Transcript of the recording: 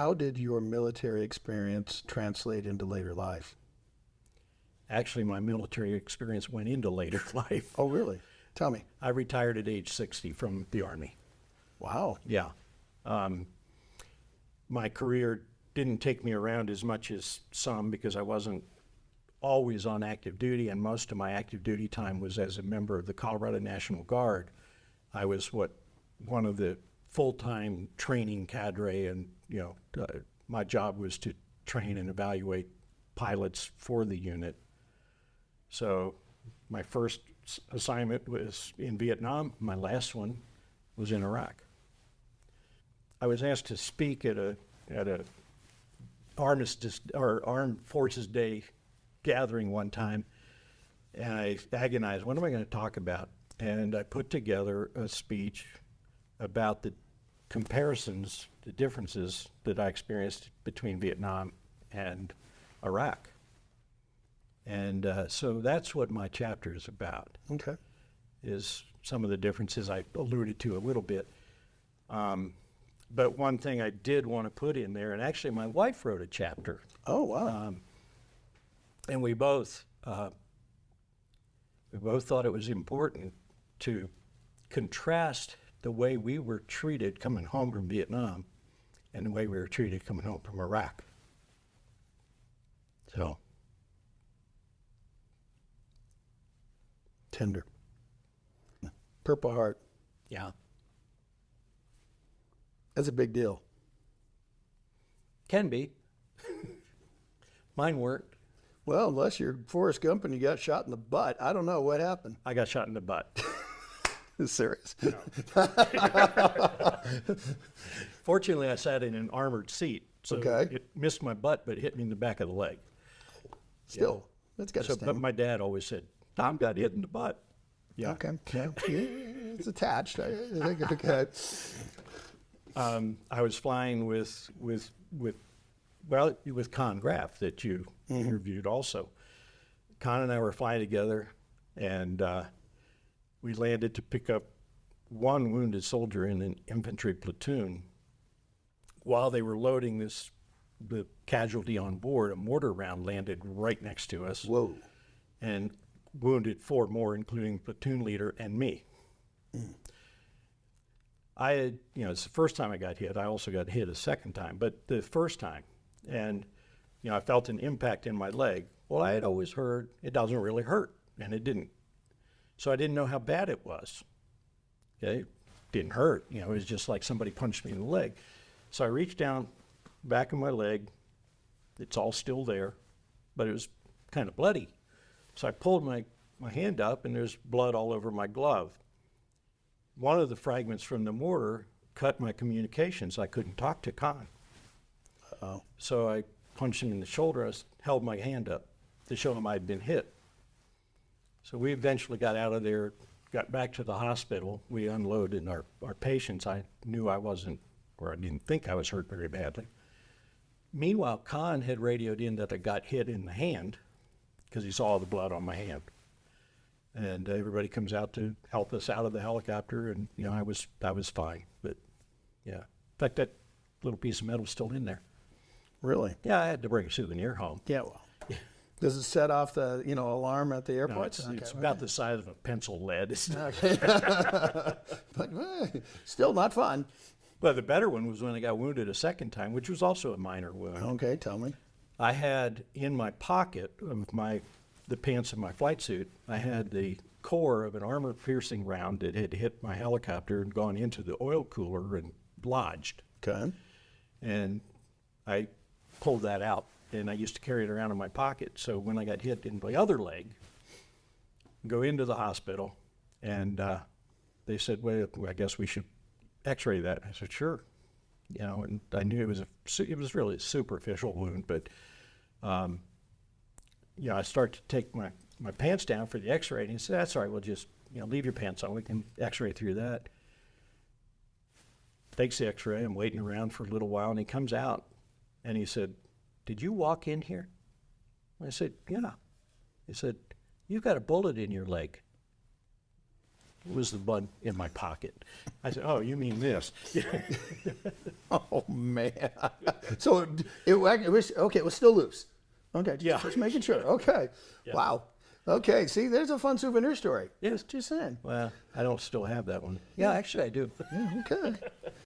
How did your military experience translate into later life? Actually, my military experience went into later life. Oh, really? Tell me. I retired at age 60 from the Army. Wow. Yeah. My career didn't take me around as much as some because I wasn't always on active duty, and most of my active duty time was as a member of the Colorado National Guard. I was one of the full-time training cadre, and my job was to train and evaluate pilots for the unit. So my first assignment was in Vietnam. My last one was in Iraq. I was asked to speak at a Armistice or Armed Forces Day gathering one time, and I agonized, what am I going to talk about? And I put together a speech about the comparisons, the differences that I experienced between Vietnam and Iraq. And so that's what my chapter is about. Okay. Is some of the differences I alluded to a little bit. But one thing I did want to put in there, and actually my wife wrote a chapter. Oh, wow. And we both thought it was important to contrast the way we were treated coming home from Vietnam and the way we were treated coming home from Iraq. So. Tender. Purple Heart. Yeah. That's a big deal. Can be. Mine weren't. Well, unless you're Forrest Gump and you got shot in the butt. I don't know what happened. I got shot in the butt. Serious? No. Fortunately, I sat in an armored seat, so it missed my butt, but it hit me in the back of the leg. Still, that's got to sting. But my dad always said, Tom got hit in the butt. Yeah. Okay. Yeah. It's attached. I think it's okay. I was flying with Con Graff that you interviewed also. Con and I were flying together, and we landed to pick up one wounded soldier in an infantry platoon. While they were loading the casualty on board, a mortar round landed right next to us. Whoa. And wounded 4 more, including platoon leader and me. I had, it's the first time I got hit. I also got hit a second time, but the first time, and I felt an impact in my leg. Well, I had always heard it doesn't really hurt, and it didn't. So I didn't know how bad it was. Okay, didn't hurt. It was just like somebody punched me in the leg. So I reached down back of my leg. It's all still there, but it was kind of bloody. So I pulled my hand up, and there's blood all over my glove. One of the fragments from the mortar cut my communications. I couldn't talk to Con. Uh-oh. So I punched him in the shoulder. I held my hand up to show him I'd been hit. So we eventually got out of there, got back to the hospital. We unloaded our patients. I knew I wasn't, or I didn't think I was hurt very badly. Meanwhile, Con had radioed in that I got hit in the hand because he saw the blood on my hand. And everybody comes out to help us out of the helicopter, and I was fine. But yeah, in fact, that little piece of metal's still in there. Really? Yeah, I had to bring a souvenir home. Yeah, well. Does it set off the alarm at the airport? No, it's about the size of a pencil lead. Okay. But still not fun. But the better one was when I got wounded a second time, which was also a minor wound. Okay, tell me. I had in my pocket of the pants of my flight suit, I had the core of an armor-piercing round that had hit my helicopter and gone into the oil cooler and lodged. Okay. And I pulled that out, and I used to carry it around in my pocket. So when I got hit in the other leg, go into the hospital, and they said, well, I guess we should x-ray that. I said, sure. And I knew it was really a superficial wound, but I start to take my pants down for the x-ray, and he said, that's all right, we'll just leave your pants on, we can x-ray through that. Takes the x-ray, I'm waiting around for a little while, and he comes out, and he said, did you walk in here? I said, yeah. He said, you've got a bullet in your leg. was the bud in my pocket. I said, "Oh, you mean this?" Oh man. So it was okay. It was still loose. Okay. Just making sure. Okay. Yeah. Wow. Okay. See, there's a fun souvenir story. Yes. Just saying. Well, I don't still have that one. Yeah, actually, I do. Yeah, okay.